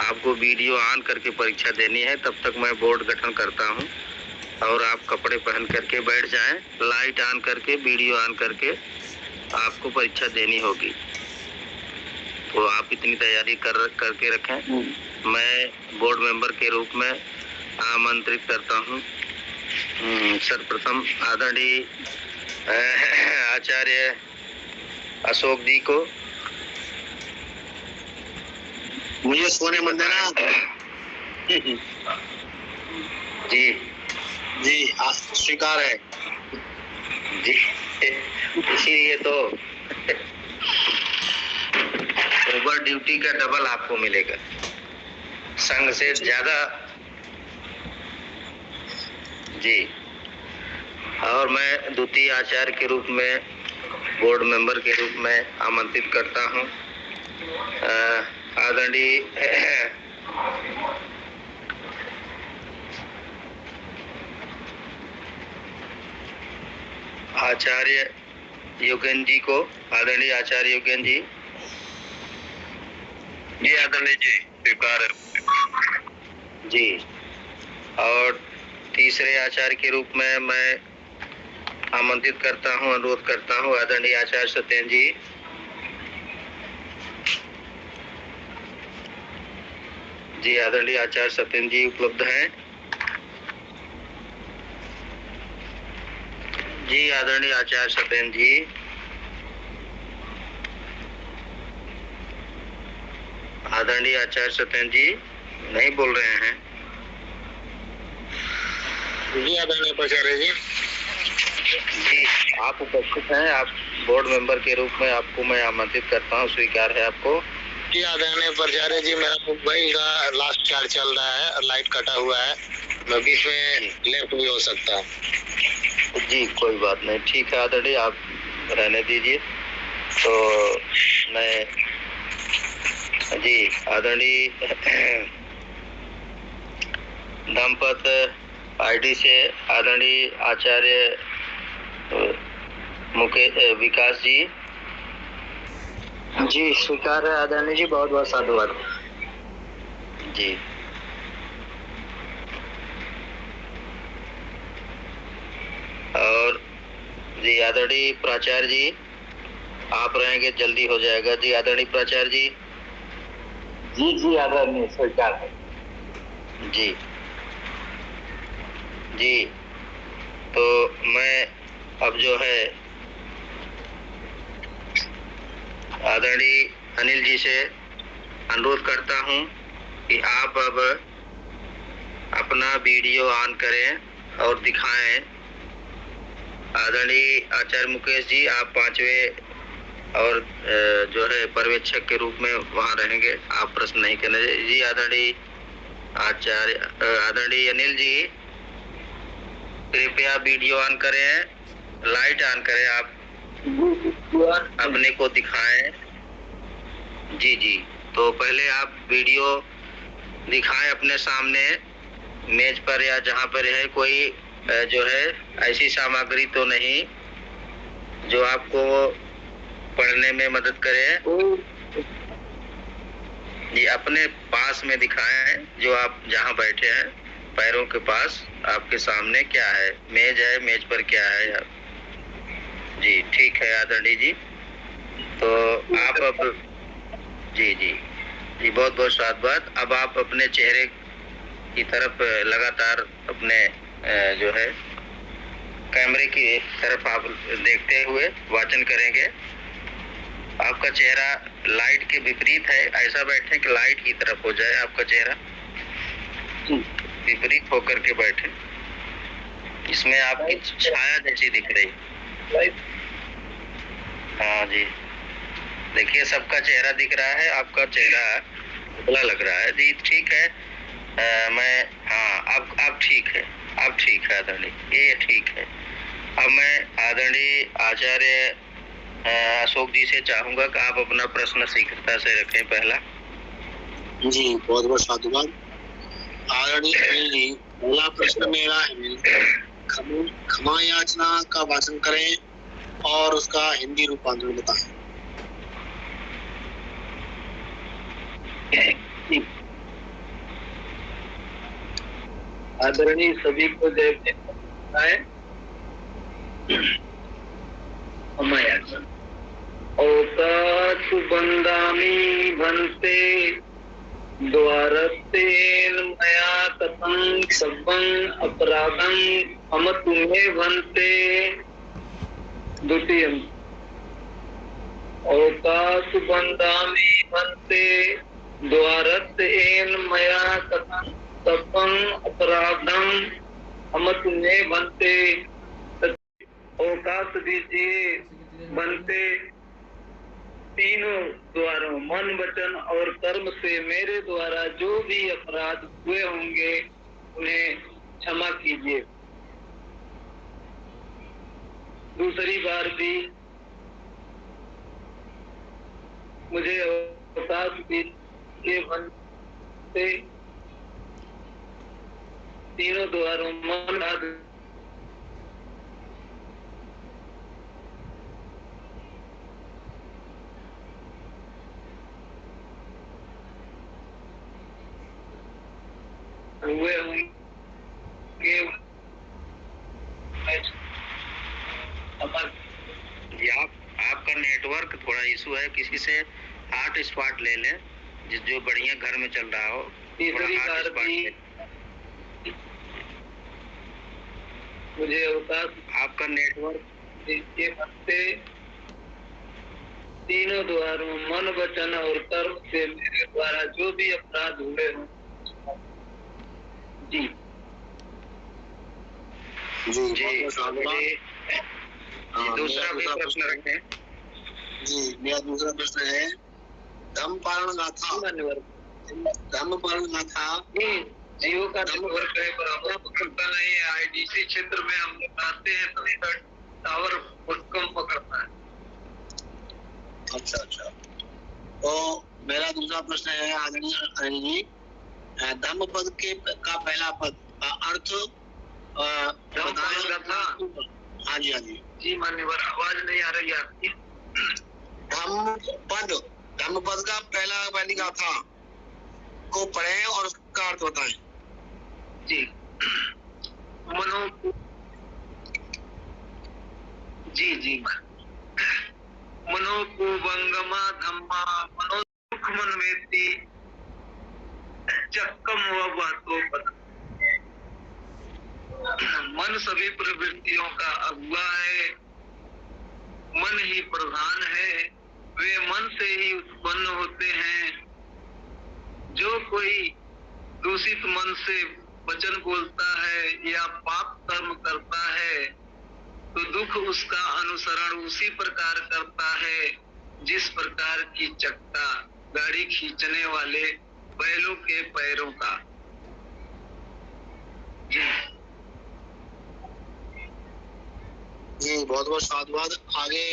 आपको video on करके परीक्षा देनी है, तब तक मैं बोर्ड गठन करता हूँ और आप कपड़े पहन करके बैठ जाएं। लाइट ऑन करके, वीडियो ऑन करके आपको परीक्षा देनी होगी। तो आप इतनी तैयारी करके रखें। मैं बोर्ड मेंबर के रूप में आमंत्रित करता हूँ सर्वप्रथम आदरणीय आचार्य अशोक जी को। मुझे सोने मत देना। जी जी स्वीकार है जी, इसीलिए तो ओवर ड्यूटी का डबल आपको मिलेगा, संघ से ज्यादा। जी, और मैं द्वितीय आचार्य के रूप में, बोर्ड मेंबर के रूप में आमंत्रित करता हूं आदरणीय आचार्य योगेन जी को। आदरणीय आचार्य योगेन जी। जी आदरणीय जी, स्वीकार है जी। और तीसरे आचार्य के रूप में मैं आमंत्रित करता हूं, अनुरोध करता हूं आदरणीय आचार्य सत्येंद्र जी। जी, आदरणीय आचार्य सत्येंद्र जी उपलब्ध हैं। जी, आदरणीय आचार्य सत्येंद्र जी। आदरणीय आचार्य सत्येंद्र जी नहीं बोल रहे हैं। जी आदरणीय प्राचार्य जी। जी, आप उपस्थित हैं। आप बोर्ड मेंबर के रूप में आपको मैं आमंत्रित करता हूं, स्वीकार है आपको। जी आदरणीय प्राचार्य जी, मेरा मोबाइल का लास्ट चार्ज चल रहा है और लाइट कटा हुआ है, मैं बीच में लेफ्ट भी हो सकता है। जी, कोई बात नहीं, ठीक है आदरणीय, आप रहने दीजिए। तो मैं जी आदरणीय दंपत आईडी से आदरणीय आचार्य विकास जी। जी स्वीकार है आदरणीय जी, बहुत बहुत साधुवाद। जी, और जी आदरणीय प्राचार्य जी आप रहेंगे, जल्दी हो जाएगा। जी आदरणीय प्राचार्य जी। जी जी आदरणीय, स्वीकार है जी जी। तो मैं अब जो है आदरणीय अनिल जी से अनुरोध करता हूं कि आप अब अपना वीडियो ऑन करें और दिखाएं। आदरणीय आचार्य मुकेश जी, आप पांचवें और जो है पर्यवेक्षक के रूप में वहां रहेंगे, आप प्रश्न नहीं करने। जी आदरणीय आचार्य आदरणीय अनिल जी, कृपया वीडियो ऑन करें, लाइट ऑन करें, आप अपने को दिखाएं। जी जी, तो पहले आप वीडियो दिखाएं अपने सामने मेज पर या जहां पर है। कोई जो है ऐसी सामग्री तो नहीं जो आपको पढ़ने में मदद करे। जी, अपने पास में दिखाएं, जो आप जहां बैठे हैं पैरों के पास आपके सामने क्या है, मेज है, मेज पर क्या है। जी ठीक है आदरणीय जी। तो आप अब जी जी जी, बहुत बहुत साधुवाद। अब आप अपने चेहरे की तरफ लगातार अपने जो है कैमरे की तरफ आप देखते हुए वाचन करेंगे। आपका चेहरा लाइट के विपरीत है, ऐसा बैठे कि लाइट की तरफ हो जाए आपका चेहरा, विपरीत होकर के बैठे। इसमें आपकी छाया जैसी दिख रही। हाँ जी, देखिए सबका चेहरा दिख रहा है, आपका चेहरा दुबला लग रहा है। जी ठीक है। मैं हाँ, अब ठीक है, अब ठीक है आदरणीय, ये ठीक है। अब मैं आदरणीय आचार्य अशोक जी से चाहूंगा कि आप अपना प्रश्न शीघ्रता से रखें। पहला जी, बहुत बहुत साधुवाद आदरणीय जी। पहला प्रश्न मेरा है, क्षमा याचना का वाचन करें और उसका हिंदी रूपांतरण बताएं। आदरणीय सभी को जय जय। औकात बंदामी भन्ते द्वारस्तेन मया कथं सब्बं अपराधं मम तुम्हे भन्ते। द्वितीयम् औकात बंदामी भन्ते द्वारस्तेन मया कथं सब्बं अपराधं मम तुम्हे भन्ते। औकात दीजिए बनते तीनों द्वारों मन वचन और कर्म से मेरे द्वारा जो भी अपराध हुए होंगे उन्हें क्षमा कीजिए। दूसरी बार भी मुझे औकात दीजिए बनते तीनों द्वारों मन हुए होंगे। जी आपका नेटवर्क थोड़ा इशू है, किसी से हॉट स्पॉट ले लें जो बढ़िया घर में चल रहा हो। तीसरी बार भी मुझे अवकाश आपका नेटवर्क दीजिए बनते तीनों द्वारों मन वचन और कर्म से मेरे द्वारा जो भी अपराध हुए हों। जी जी दूसरा भी प्रश्न रखें। जी मेरा दूसरा प्रश्न है धम्म पारण गाथा। धम्म पारण गाथा जियो का नेटवर्क है पर हमारा पकड़ता नहीं है। आईडीसी क्षेत्र में हम लोग आते हैं तो इधर टावर बहुत कम पकड़ता है। अच्छा तो मेरा दूसरा प्रश्न है आदरणीय अनिल जी, धम्म पद का पहला पद का अर्थ था। हाँ जी जी मान्यवर, आवाज नहीं आ रही है आपकी। धम्म पद का पहली गाथा को पढ़ें और उसका अर्थ बताएं। जी जी मनोकुबंगमा धम्मा मनोसुख मनमेति चक्कम वतो पद। मन सभी प्रवृत्तियों का अगुआ है, मन ही प्रधान है, वे मन से ही उत्पन्न होते हैं। जो कोई दूषित मन से वचन बोलता है या पाप कर्म करता है तो दुख उसका अनुसरण उसी प्रकार करता है जिस प्रकार की चक्का गाड़ी खींचने वाले बैलों के पैरों का। जी बहुत बहुत साधुवाद। आगे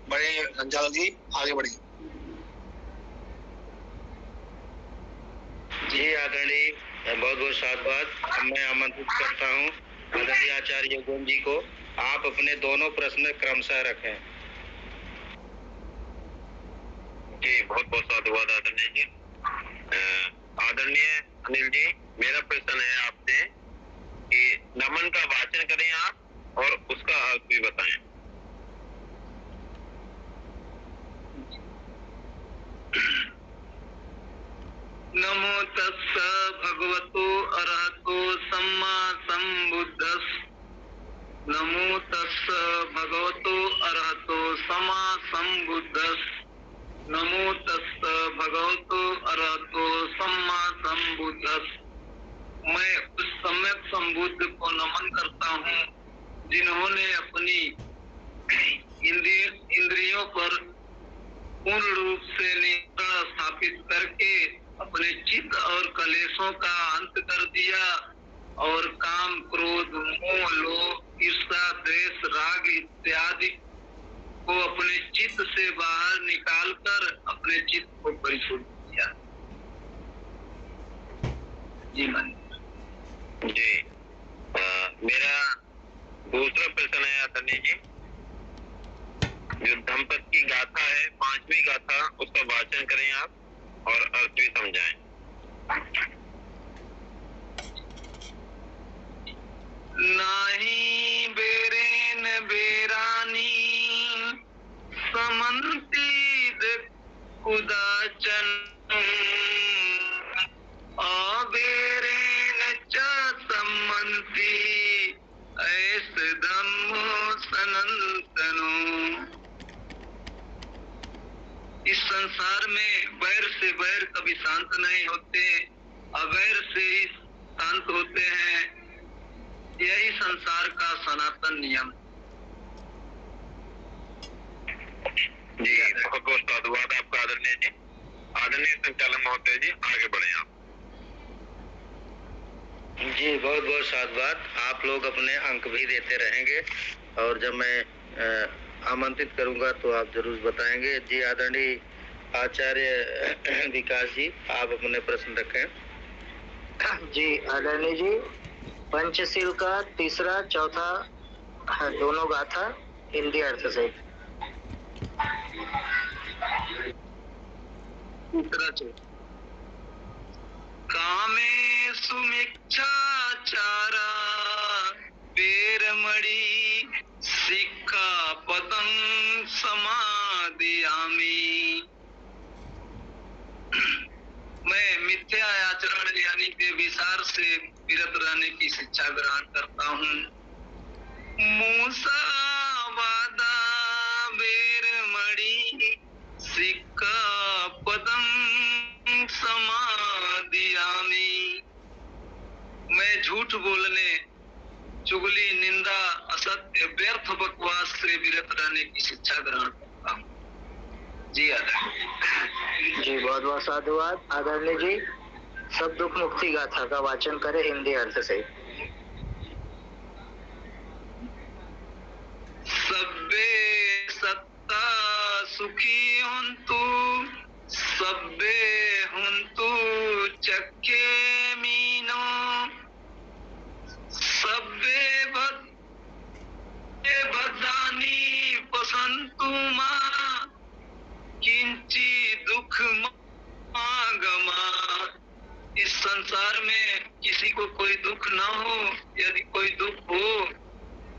बढ़े संचालक जी, आगे बढ़े। जी आदरणीय बहुत बहुत साधुवाद। मैं आमंत्रित करता हूँ आदरणीय आचार्य योगेन जी को, आप अपने दोनों प्रश्न क्रमशः रखें। जी बहुत बहुत साधुवाद आदरणीय जी। आदरणीय अनिल जी, मेरा प्रश्न है आपसे कि नमन का वाचन करें आप और उसका अर्थ भी बताएं। नमो तस्स भगवतो अरहतो सम्मा सम्बुद्धस्स। नमो तस्स भगवतो अरहतो सम्मा सम्बुद्धस्स। नमो तस्स भगवतो अरहतो सम्मा सम्बुद्धस्स। मैं उस सम्यक संबुद्ध को नमन करता हूँ जिन्होंने अपनी इंद्रियों पर पूर्ण रूप से नियंत्रण स्थापित करके अपने चित्त और कलेशों का अंत कर दिया और काम क्रोध मोह लोभ ईर्ष्या द्वेष राग इत्यादि को अपने चित्त से बाहर निकालकर अपने चित्त को परिशुद्ध किया। जी मन जी मेरा दूसरा प्रश्न है आदरणीय जी, जो धम्मपद की गाथा है, पांचवी गाथा, उसका वाचन करें आप और अर्थ भी समझाएं। संसार में बैर से बैर कभी शांत नहीं होते, अवैर से ही शांत होते हैं। यही संसार का सनातन नियम। जी बहुत बहुत साधुवाद आपका आदरणीय जी। आदरणीय संचालन महोदय जी, आगे बढ़े आप। जी बहुत बहुत साधुवाद। आप लोग अपने अंक भी देते रहेंगे और जब मैं आमंत्रित करूंगा तो आप जरूर बताएंगे। जी आदरणीय आचार्य विकास जी, आप अपने प्रश्न रखें। जी आदरणीय जी, पंचशील का तीसरा चौथा दोनों गाथा हिंदी अर्थ से। तीसरा चौथा। कामे सुमिच्छाचारा पेरमणि सिक्खापदं समादयामि। मैं मिथ्या आचरण यानी के विचार से विरत रहने की शिक्षा ग्रहण करता हूँ। मूसावादा वेरमणि सिक्खापदं समादयामि। मैं झूठ बोलने, चुगली, निंदा, असत्य, व्यर्थ बकवास से विरत रहने की शिक्षा ग्रहण करता हूँ। जी आदरणीय जी बहुत बहुत साधुवाद। आदरणीय जी, सब दुख मुक्ति गाथा का वाचन करें हिंदी अर्थ से। सब्बे सत्ता सुखी हुन्तु, सब्बे हुन्तु चक्के मीनो, सब्बे भद्राणि पसन्तु मा किंची दुख मागमा। इस संसार में किसी को कोई दुख न हो। यदि कोई दुख हो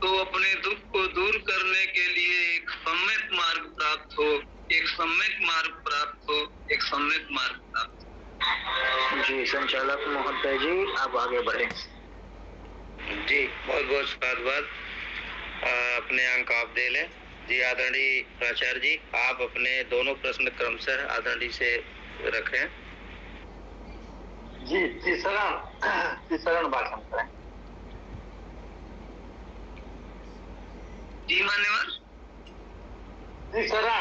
तो अपने दुख को दूर करने के लिए एक सम्यक मार्ग प्राप्त हो, एक सम्यक मार्ग प्राप्त हो, एक सम्यक मार्ग प्राप्त हो। जी संचालक महोदय जी, आप आगे बढ़े। जी बहुत बहुत साधुवाद। अपने अंक आप दे लें। जी आदरणीय प्राचार्य जी, आप अपने दोनों प्रश्न क्रमशः आदरणीय से रखें। जी तीसरा भाषण करें। जी मान्यवर। तीसरा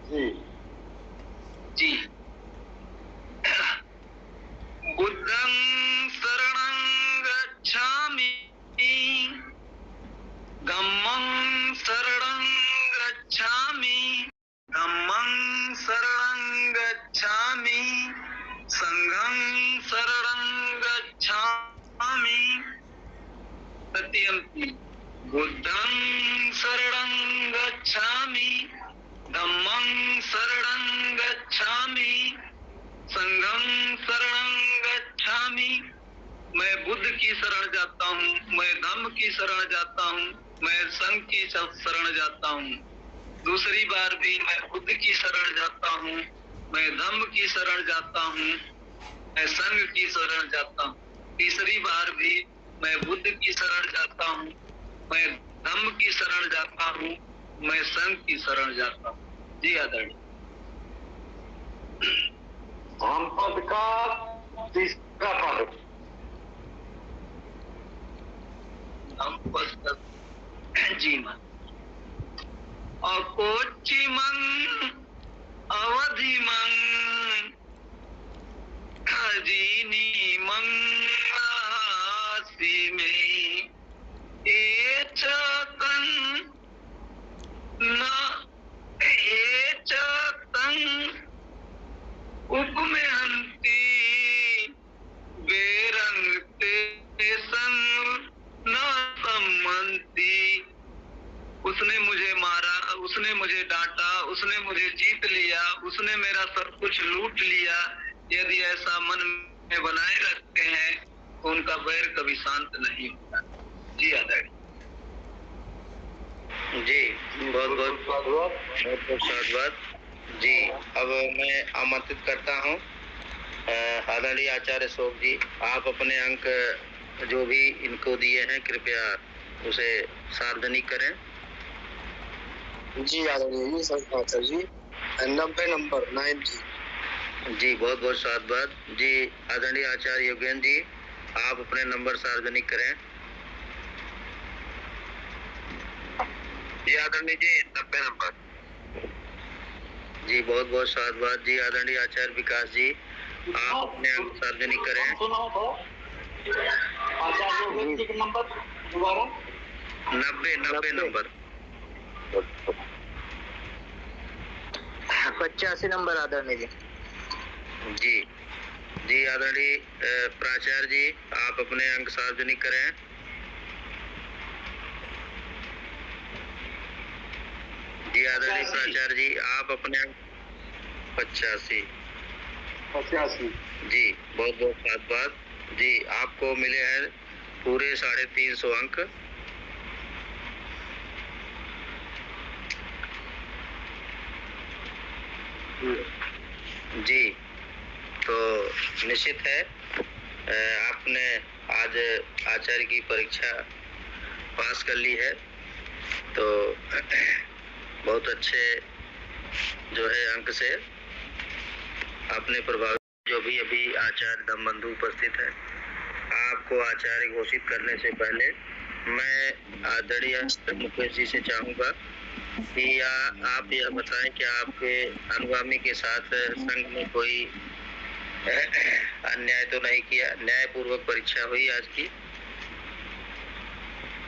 जी जी। बुद्धं शरणं गच्छामि, धम्मं शरणं गच्छामि, धम्मं शरणं गच्छामि, संघं शरणं गच्छामि। तृतीयं। बुद्धं शरणं गच्छामि, धम्मं शरणं गच्छामि, संघं शरणं गच्छामि। मैं बुद्ध की शरण जाता हूँ, मैं धम्म की शरण जाता हूँ, मैं संघ की शरण जाता हूँ। दूसरी बार भी मैं बुद्ध की शरण जाता हूँ, मैं धम्म की शरण जाता हूँ, मैं संघ की शरण जाता हूँ। तीसरी बार भी मैं बुद्ध की शरण जाता हूँ, मैं धम्म की शरण जाता हूँ, मैं संघ की शरण जाता हूँ। जी आदरणीय। धम्मपद का तीसरा पद। जी मां। अकोचिमं अवधिमं खजीनीमं नासी में एचतं न एचतं उपमेहन्ति वेरंते सन न सम्मन्ति। उसने मुझे मारा, उसने मुझे डांटा, उसने मुझे जीत लिया, उसने मेरा सब कुछ लूट लिया। यदि ऐसा मन में बनाए रखते हैं तो उनका बैर कभी शांत नहीं होता। जी आदरणीय। जी बहुत बहुत साधुवाद। जी अब मैं आमंत्रित करता हूँ आदरणीय आचार्य शोक जी, आप अपने अंक जो भी इनको दिए हैं कृपया उसे सार्वजनिक करें। जी आदरणीय जी, सर जी 90 नंबर 90। जी बहुत बहुत साधुवाद। जी आदरणीय आचार्य योगेंद्र जी, आप अपने नंबर सार्वजनिक करें। जी आदरणीय जी 90 नंबर। जी बहुत बहुत साधुवाद। जी आदरणीय आचार्य विकास जी, आप अपने अंक सार्वजनिक करें। आचार्य जी नंबर दोबारा 90 नंबर। 85 नंबर आदरणीय जी। जी जी आदरणीय प्राचार्य जी, आप अपने अंक सार्वजनिक करें। जी आदरणीय प्राचार्य जी, आप अपने अंक 85। जी बहुत बहुत साधुवाद। जी आपको मिले हैं पूरे 350 अंक। जी तो निश्चित है आपने आज आचार्य की परीक्षा पास कर ली है, तो बहुत अच्छे जो है अंक से आपने प्रभावित। जो भी अभी आचार्य धम्मबंधु उपस्थित है, आपको आचार्य घोषित करने से पहले मैं आदरणीय मुकेश जी से चाहूंगा कि आप यह बताएं कि आपके अनुगामी के साथ संघ में कोई अन्याय तो नहीं किया, न्यायपूर्वक परीक्षा हुई आज की।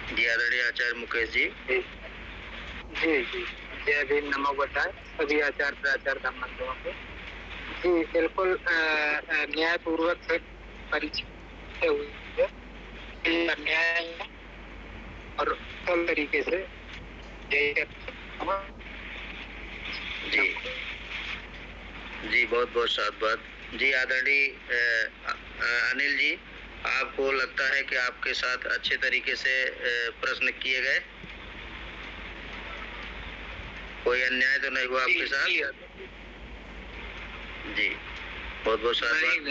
जी आदरणीय आचार्य मुकेश जी। जी जी जय भीम, नमो बुद्धाय सभी आचार्य प्राचार्य धम्मबंधुओं को। जी बिल्कुल न्यायपूर्वक से परीक्षा हुई है, ये अन्याय है और उत्तम तरीके से जी जी बहुत बहुत साधुवाद। जी आदरणीय अनिल जी, आपको लगता है कि आपके साथ अच्छे तरीके से प्रश्न किए गए, कोई अन्याय तो नहीं हुआ आपके साथ? जी बहुत बहुत साधुवाद।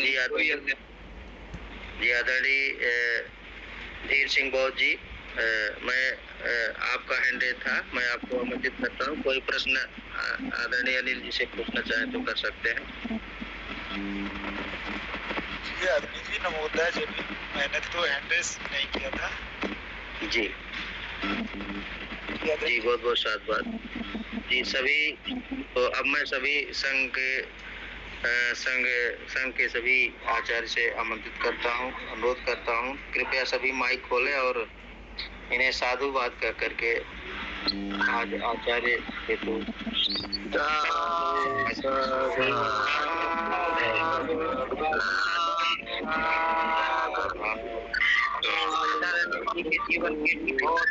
जी आदरणीय धीर सिंह बौद्ध जी, मैं आपका हैंड था, मैं आपको आमंत्रित करता हूँ। कोई प्रश्न आदरणीय अनिल जी से पूछना चाहे तो कर सकते हैं। जी आदरणीय जी नमोदय जी, मैंने तो हैंड रेस नहीं किया था। जी जी बहुत बहुत साधुवाद। जी सभी, तो अब मैं सभी संघ के सभी आचार्य से आमंत्रित करता हूँ, अनुरोध करता हूँ, कृपया सभी माइक खोलें और इन्हें साधुवाद कह करके आज आचार्य हेतु जीवन के लिए बहुत